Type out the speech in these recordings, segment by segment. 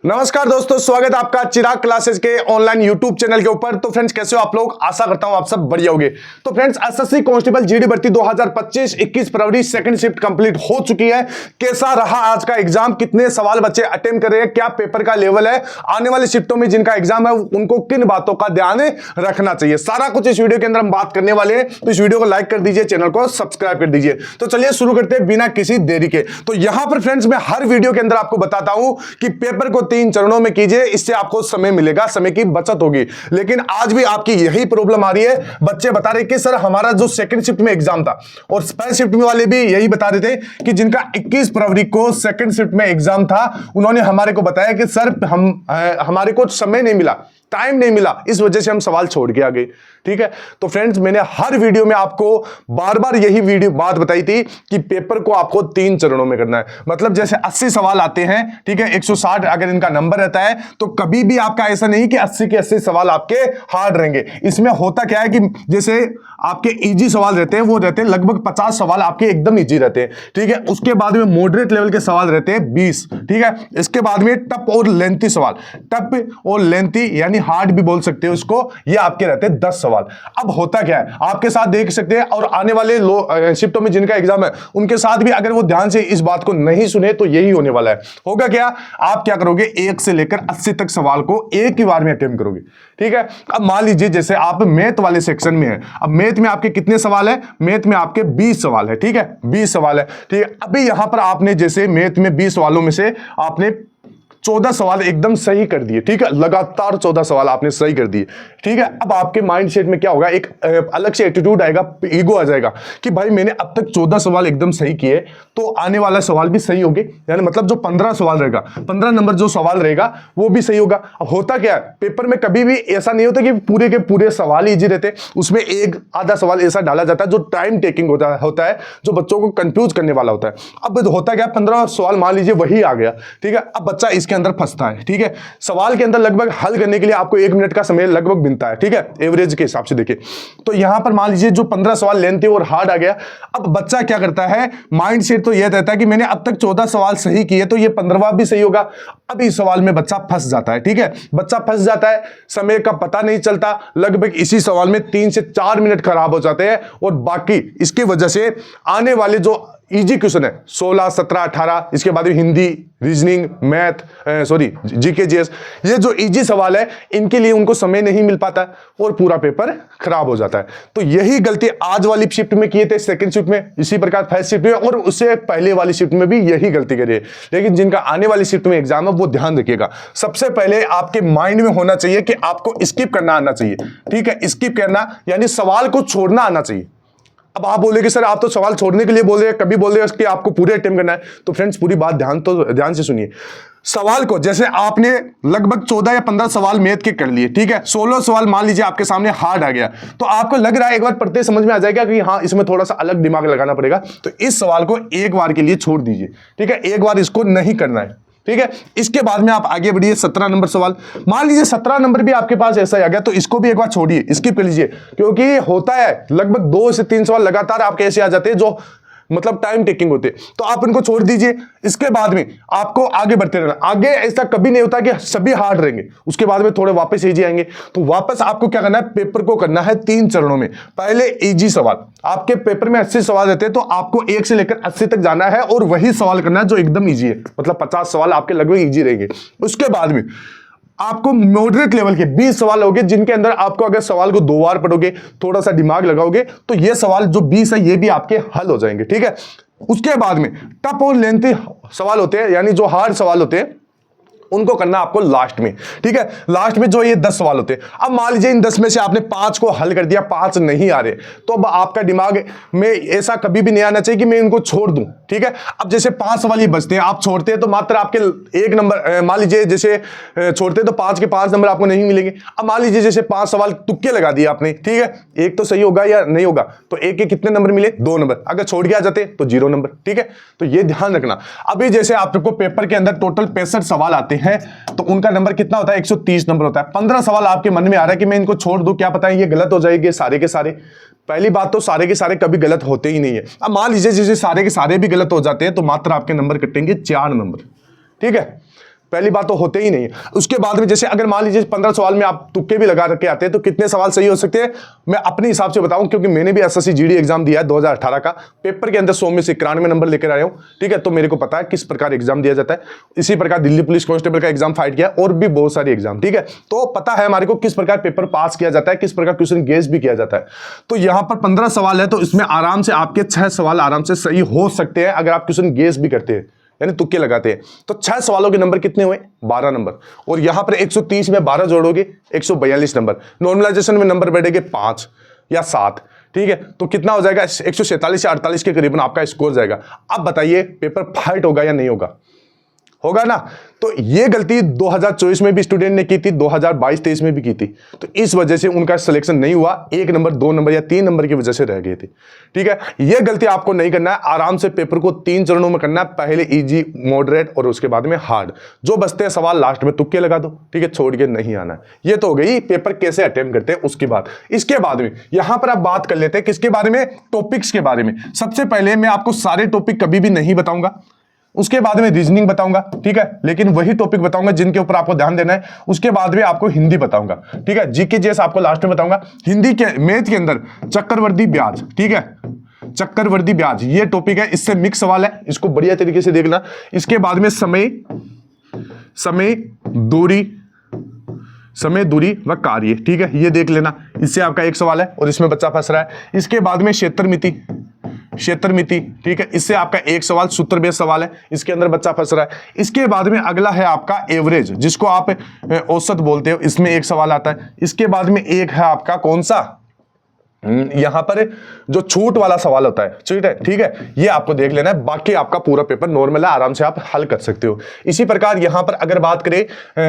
नमस्कार दोस्तों, स्वागत है आपका चिराग क्लासेस के ऑनलाइन यूट्यूब चैनल के ऊपर। तो फ्रेंड्स, कैसे हो आप लोग? आशा करता हूं आप सब बढ़िया होंगे। तो फ्रेंड्स, एसएससी कांस्टेबल जीडी भर्ती 2025 21 फरवरी सेकंड शिफ्ट कंप्लीट हो चुकी है। कैसा रहा आज का एग्जाम? कितने सवाल बच्चे अटेम्प्ट कर रहे हैं? क्या पेपर का लेवल है? आने वाली शिफ्टों में जिनका एग्जाम है उनको किन बातों का ध्यान रखना चाहिए, सारा कुछ इस वीडियो के अंदर हम बात करने वाले हैं। तो इस वीडियो को लाइक कर दीजिए, चैनल को सब्सक्राइब कर दीजिए। तो चलिए शुरू करते हैं बिना किसी देरी के। तो यहां पर फ्रेंड्स, मैं हर वीडियो के अंदर आपको बताता हूं कि पेपर को 3 चरणों में कीजिए, इससे आपको समय मिलेगा, समय की बचत होगी। लेकिन आज भी आपकी यही प्रॉब्लम आ रही है। बच्चे बता रहे कि सर हमारा जो सेकंड शिफ्ट में एग्जाम था, और फर्स्ट शिफ्ट में वाले भी यही बता रहे थे कि जिनका 21 फरवरी को सेकंड शिफ्ट में एग्जाम था, उन्होंने हमारे को बताया कि सर हमारे को समय नहीं मिला, टाइम नहीं मिला, इस वजह से हम सवाल छोड़ के आ गए। ठीक है, तो फ्रेंड्स, मैंने हर वीडियो में आपको बार बार यही वीडियो बात बताई थी कि पेपर को आपको 3 चरणों में करना है। मतलब जैसे 80 सवाल आते हैं, ठीक है, 160 अगर इनका नंबर रहता है, तो कभी भी आपका ऐसा नहीं कि 80 के 80 सवाल आपके हार्ड रहेंगे। इसमें होता क्या है कि जैसे आपके इजी सवाल रहते हैं, वो रहते हैं लगभग 50 सवाल आपके एकदम इजी रहते हैं। ठीक है, उसके बाद में मॉडरेट लेवल के सवाल रहते हैं 20। ठीक है, इसके बाद में टफ और लेंथी सवाल, टफ और लेंथी यानी हार्ड भी बोल सकते हो इसको, ये आपके रहते हैं 10 सवाल। अब होता क्या है, आपके साथ देख सकते हैं, और आने वाले शिफ्टों में जिनका एग्जाम है उनके साथ भी अगर वो ध्यान से इस बात को नहीं सुने तो यही होने वाला है। होगा क्या, आप क्या करोगे, 1 से लेकर 80 तक सवाल को एक ही बार में अटेम्प्ट करोगे। ठीक है, अब मान लीजिए जैसे आप मैथ वाले सेक्शन में है। अब मैथ में आपके कितने सवाल है? मैथ में आपके 20 सवाल है। ठीक है, 20 सवाल है। ठीक है, अभी यहां पर आपने जैसे मैथ में 20 सवालों में से आपने 14 सवाल एकदम सही कर दिए। ठीक है, लगातार 14 सवाल आपने सही कर दिए। ठीक है, अब आपके माइंड सेट में क्या होगा, एक अलग से एटीट्यूड आएगा, ईगो आ जाएगा कि भाई मैंने अब तक 14 सवाल एकदम सही किए, तो आने वाला सवाल भी सही होंगे। यानी मतलब जो 15 सवाल रहेगा, 15 नंबर जो सवाल रहेगा वो भी सही होगा। अब होता क्या है, पेपर में कभी भी ऐसा नहीं होता कि पूरे के पूरे सवाल इजी रहते, उसमें एक आधा सवाल ऐसा डाला जाता है जो टाइम टेकिंग होता है, जो बच्चों को कंफ्यूज करने वाला होता है। अब होता क्या, 15 सवाल मान लीजिए वही आ गया। ठीक है, अब बच्चा इसके अंदर फंसता है। ठीक है, सवाल के अंदर लगभग हल करने के लिए आपको 1 मिनट का समय लगभग मिलता है। ठीक है, एवरेज के हिसाब से देखिए, तो यहां पर मान लीजिए जो 15 सवाल लेंथी और हार्ड आ गया। अब बच्चा क्या करता है, माइंड सेट तो यह रहता है कि मैंने अब तक 14 सवाल सही किए, तो ये 15वां भी सही होगा। अब इस सवाल में बच्चा फंस जाता है। ठीक है, बच्चा फंस जाता है, समय का पता नहीं चलता, लगभग इसी सवाल में 3 से 4 मिनट खराब हो जाते हैं। और बाकी इसकी वजह से आने वाले जो इजी क्वेश्चन है 16, 17, 18, इसके बाद Hindi, reasoning, math, GK, GS, ये जो इजी सवाल है इनके लिए उनको समय नहीं मिल पाता और पूरा पेपर खराब हो जाता है। तो यही गलती आज वाली शिफ्ट में किए थे, सेकंड शिफ्ट में, इसी प्रकार फर्स्ट शिफ्ट में, और उससे पहले वाली शिफ्ट में भी यही गलती करी है। लेकिन जिनका आने वाली शिफ्ट में एग्जाम है वो ध्यान रखिएगा, सबसे पहले आपके माइंड में होना चाहिए कि आपको स्किप करना आना चाहिए। ठीक है, स्किप करना यानी सवाल को छोड़ना आना चाहिए। अब आप बोलेंगे सर आप तो सवाल छोड़ने के लिए बोल रहे हैं, कभी बोल रहे हैं कि आपको पूरे अटेम्प्ट करना है। तो फ्रेंड्स, पूरी बात ध्यान से सुनिए। सवाल को जैसे आपने लगभग 14 या 15 सवाल मैथ के कर लिए, ठीक है, 16 सवाल मान लीजिए आपके सामने हार्ड आ गया, तो आपको लग रहा है एक बार पढ़ते समझ में आ जाएगा कि हाँ इसमें थोड़ा सा अलग दिमाग लगाना पड़ेगा, तो इस सवाल को एक बार के लिए छोड़ दीजिए। ठीक है, एक बार इसको नहीं करना है। ठीक है, इसके बाद में आप आगे बढ़िए। 17 नंबर सवाल, मान लीजिए 17 नंबर भी आपके पास ऐसा ही आ गया, तो इसको भी एक बार छोड़िए, स्किप कर लीजिए। क्योंकि होता है लगभग 2 से 3 सवाल लगातार आपके ऐसे आ जाते हैं जो मतलब टाइम टेकिंग होते, तो आप इनको छोड़ दीजिए। इसके बाद में आपको आगे बढ़ते रहना। आगे ऐसा कभी नहीं होता कि सभी हार्ड रहेंगे, उसके बाद में थोड़े वापस इजी आएंगे। तो वापस आपको क्या करना है, पेपर को करना है 3 चरणों में। पहले इजी सवाल, आपके पेपर में 80 सवाल रहते हैं, तो आपको 1 से लेकर 80 तक जाना है और वही सवाल करना है जो एकदम ईजी है, मतलब 50 सवाल आपके लगभग ईजी रहेंगे। उसके बाद में आपको मॉडरेट लेवल के 20 सवाल होंगे, जिनके अंदर आपको अगर सवाल को 2 बार पढ़ोगे, थोड़ा सा दिमाग लगाओगे, तो ये सवाल जो 20 है ये भी आपके हल हो जाएंगे। ठीक है, उसके बाद में टफ और लेंथी सवाल होते हैं, यानी जो हार्ड सवाल होते हैं उनको करना आपको लास्ट में। ठीक है, लास्ट में जो ये 10 सवाल होते हैं। अब मान लीजिए इन 10 में से आपने 5 को हल कर दिया, 5 नहीं आ रहे, तो अब आपका दिमाग में ऐसा कभी भी नहीं आना चाहिए कि मैं इनको छोड़ दूं। ठीक है, अब जैसे 5 सवाल ही बचते हैं, आप छोड़ते हैं तो मात्र आपके 1 नंबर, मान लीजिए जैसे छोड़ते हैं तो 5 के 5 नंबर आपको नहीं मिलेंगे। अब मान लीजिए जैसे 5 सवाल तुक्के लगा दिए आपने, ठीक है, एक तो सही होगा या नहीं होगा, तो एक के कितने नंबर मिले, 2 नंबर। अगर छोड़ के आ जाते तो 0 नंबर। ठीक है, तो ये ध्यान रखना। अभी जैसे आपको पेपर के अंदर टोटल 65 सवाल आते हैं, तो उनका नंबर कितना होता है, 130 नंबर होता है। 15 सवाल आपके मन में आ रहा है कि मैं इनको छोड़ दूं, क्या पता है ये गलत हो जाएंगे सारे के सारे। पहली बात तो सारे के सारे कभी गलत होते ही नहीं है। अब मान लीजिए जैसे सारे के सारे भी गलत हो जाते हैं, तो मात्र आपके नंबर कटेंगे 4 नंबर। ठीक है, पहली बात तो होते ही नहीं है। उसके बाद में जैसे अगर मान लीजिए 15 सवाल में आप तुक्के भी लगा के आते हैं तो कितने सवाल सही हो सकते हैं, मैं अपने हिसाब से बताऊं, क्योंकि मैंने भी एसएससी जीडी एग्जाम दिया है 2018 का। पेपर के अंदर 100 में से 91 नंबर लेकर आया हूं, ठीक है। तो मेरे को पता है किस प्रकार एग्जाम दिया जाता है। इसी प्रकार दिल्ली पुलिस कांस्टेबल का एग्जाम फाइट किया और भी बहुत सारे एग्जाम, ठीक है। तो पता है हमारे को किस प्रकार पेपर पास किया जाता है, किस प्रकार क्वेश्चन गेस भी किया जाता है। तो यहां पर 15 सवाल है तो इसमें आराम से आपके 6 सवाल आराम से सही हो सकते हैं अगर आप क्वेश्चन गेस भी करते हैं, यानी तुक्के लगाते हैं। तो 6 सवालों के नंबर कितने हुए? 12 नंबर। और यहां पर 130 में 12 जोड़ोगे 142 नंबर। नॉर्मलाइजेशन में नंबर बैठेंगे 5 या 7, ठीक है। तो कितना हो जाएगा? 147 या 48 के करीबन आपका स्कोर जाएगा। अब बताइए पेपर फाइट होगा या नहीं होगा? होगा ना। तो ये गलती 2024 में भी स्टूडेंट ने की थी, 2022-23 में भी की थी। तो इस वजह से उनका सिलेक्शन नहीं हुआ, 1 नंबर 2 नंबर या 3 नंबर की वजह से रह गई थी, ठीक है। ये गलती आपको नहीं करना है। आराम से पेपर को 3 चरणों में करना है, पहले इजी, मॉडरेट और उसके बाद में हार्ड। जो बचते हैं सवाल लास्ट में तुक्के लगा दो, ठीक है, छोड़ के नहीं आना है। ये तो हो गई पेपर कैसे अटेम्प्ट करते हैं उसकी बात। इसके बाद में यहां पर आप बात कर लेते हैं किसके बारे में? टॉपिक्स के बारे में। सबसे पहले मैं आपको सारे टॉपिक कभी भी नहीं बताऊंगा, उसके बाद में रीजनिंग बताऊंगा, ठीक है, लेकिन वही टॉपिक बताऊंगा जिनके ऊपर आपको ध्यान देना है। उसके बाद में आपको हिंदी बताऊंगा, ठीक है। जीके जीएस आपको लास्ट में बताऊंगा। हिंदी के मैथ के अंदर चक्रवर्ती ब्याज, ठीक है, चक्रवर्ती ब्याज ये टॉपिक है, इससे मिक्स सवाल है, इसको बढ़िया तरीके से देखना। इसके बाद में समय दूरी व कार्य, ठीक है, ये देख लेना, इससे आपका एक सवाल है और इसमें बच्चा फंस रहा है। इसके बाद में क्षेत्रमिति, ठीक है, इससे आपका एक सवाल सूत्र बेस्ड सवाल है, इसके अंदर बच्चा फंस रहा है। इसके बाद में अगला है आपका एवरेज, जिसको आप औसत बोलते हो, इसमें एक सवाल आता है। इसके बाद में एक है आपका कौन सा, यहां पर जो छूट वाला सवाल होता है, ठीक है, ये आपको देख लेना है। बाकी आपका पूरा पेपर नॉर्मल है, आराम से आप हल कर सकते हो। इसी प्रकार यहां पर अगर बात करें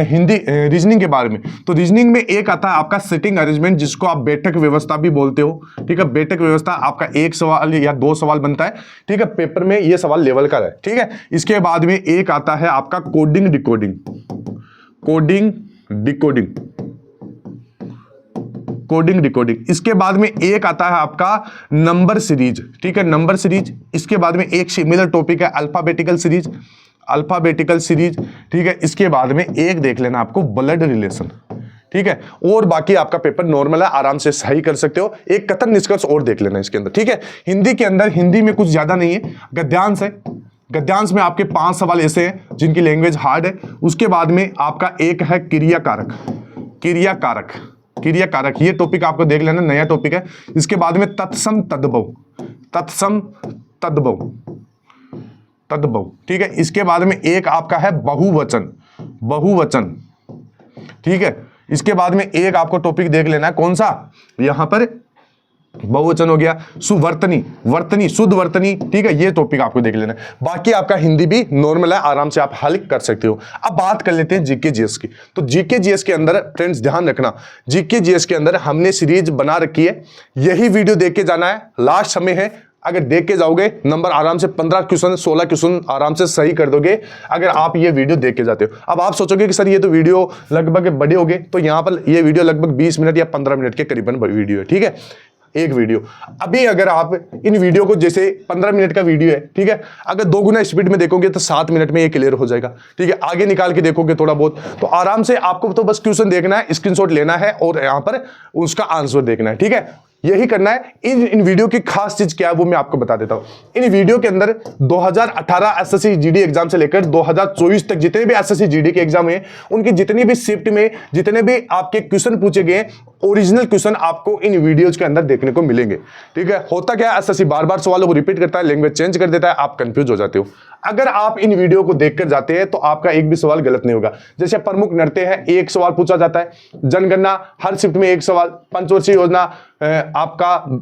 हिंदी रीजनिंग के बारे में, तो रीजनिंग में एक आता है आपका सिटिंग अरेंजमेंट, जिसको आप बैठक व्यवस्था भी बोलते हो, ठीक है। बैठक व्यवस्था आपका 1 सवाल या 2 सवाल बनता है, ठीक है, पेपर में ये सवाल लेवल का है, ठीक है। इसके बाद में एक आता है आपका कोडिंग डिकोडिंग। इसके बाद में एक आता है आपका नंबर सीरीज, ठीक है, नंबर सीरीज। इसके बाद में एक सिमिलर टॉपिक है अल्फाबेटिकल सीरीज, ठीक है। इसके बाद में एक देख लेना आपको ब्लड रिलेशन, ठीक है। और बाकी आपका पेपर नॉर्मल है, आराम से सही कर सकते हो। एक कथन निष्कर्ष और देख लेना इसके अंदर, ठीक है। हिंदी के अंदर, हिंदी में कुछ ज्यादा नहीं है, गद्यांश है। गद्यांश में आपके 5 सवाल ऐसे हैं जिनकी लैंग्वेज हार्ड है। उसके बाद में आपका एक है क्रियाकारक, ये टॉपिक आपको देख लेना, नया टॉपिक है। इसके बाद में तत्सम तद्भव, ठीक है। इसके बाद में एक आपका है बहुवचन, ठीक है। इसके बाद में एक आपको टॉपिक देख लेना है, कौन सा, यहां पर बहुवचन हो गया। सुवर्तनी, शुद्ध वर्तनी, ठीक है, ये टॉपिक आपको देख लेना है। बाकी आपका हिंदी भी नॉर्मल है, आराम से आप हल कर सकते हो। अब बात कर लेते हैं जीके जीएस की। तो जीके जीएस के अंदर फ्रेंड्स ध्यान रखना, जीके जीएस के अंदर हमने सीरीज बना रखी है, यही वीडियो देख के जाना है, लास्ट समय है। अगर देख के जाओगे नंबर आराम से 15 क्वेश्चन 16 क्वेश्चन आराम से सही कर दोगे, अगर आप ये वीडियो देख के जाते हो। अब आप सोचोगे कि सर ये तो वीडियो लगभग बड़े हो गए, तो यहाँ पर ये वीडियो लगभग 20 मिनट या 15 मिनट के करीबन वीडियो है, ठीक है, एक वीडियो। अभी अगर आप इन वीडियो को, जैसे 15 मिनट का वीडियो है, ठीक है, अगर 2 गुना स्पीड में देखोगे तो 7 मिनट में ये क्लियर हो जाएगा, ठीक है। आगे निकाल के देखोगे थोड़ा बहुत, तो आराम से आपको तो बस क्वेश्चन देखना है, स्क्रीनशॉट लेना है और यहां पर उसका आंसर देखना है, ठीक है, यही करना है। इन वीडियो की खास चीज क्या है वो मैं आपको बता देता हूं। इन वीडियो के अंदर 2018 एसएससी जीडी एग्जाम से लेकर 2024 तक जितने भी एसएससी जीडी के एग्जाम हुए, उनकी जितनी भी शिफ्ट में जितने भी आपके क्वेश्चन पूछे गए, ओरिजिनल क्वेश्चन आपको इन वीडियोज के अंदर देखने को मिलेंगे, ठीक है। होता क्या है, एसएससी बार बार सवालों को रिपीट करता है, लैंग्वेज चेंज कर देता है, आप कंफ्यूज हो जाते हो। अगर आप इन वीडियो को देखकर जाते हैं तो आपका एक भी सवाल गलत नहीं होगा। जैसे प्रमुख नृत्य है, एक सवाल पूछा जाता है, जनगणना हर शिफ्ट में एक सवाल, पंचवर्षीय योजना आपका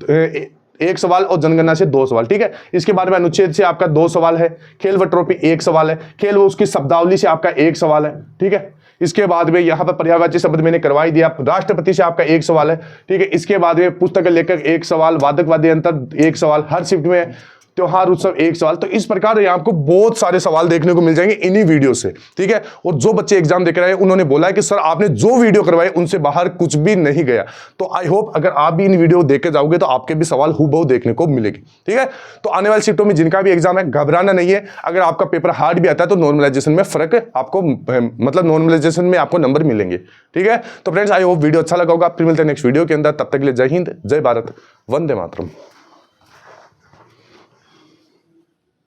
एक सवाल और जनगणना से 2 सवाल, ठीक है। इसके बाद में अनुच्छेद से आपका 2 सवाल है, खेल व ट्रॉफी 1 सवाल है, खेल व उसकी शब्दावली से आपका 1 सवाल है, ठीक है। इसके बाद में यहां पर पर्यायवाची शब्द मैंने करवाई दिया, राष्ट्रपति से आपका 1 सवाल है, ठीक है। इसके बाद में पुस्तक लेखक 1 सवाल, वादक वाद्य यंत्र 1 सवाल, हर शिफ्ट में त्योहार उत्सव एक सवाल। तो इस प्रकार यहाँ आपको बहुत सारे सवाल देखने को मिल जाएंगे इन्हीं वीडियो से, ठीक है। और जो बच्चे एग्जाम देख रहे हैं उन्होंने बोला है कि सर आपने जो वीडियो करवाए उनसे बाहर कुछ भी नहीं गया। तो आई होप अगर आप भी इन वीडियो देख के जाओगे तो आपके भी सवाल हूबहू देखने को मिलेगी, ठीक है। तो आने वाली शिफ्टों में जिनका भी एग्जाम है घबराना नहीं है। अगर आपका पेपर हार्ड भी आता है तो नॉर्मलाइजेशन में फर्क आपको मतलब नॉर्मलाइजेशन में आपको नंबर मिलेंगे, ठीक है। तो फ्रेंड्स आई होप वीडियो अच्छा लगा होगा। फिर मिलते हैं नेक्स्ट वीडियो के अंदर, तब तक के लिए जय हिंद, जय भारत, वंदे मातरम।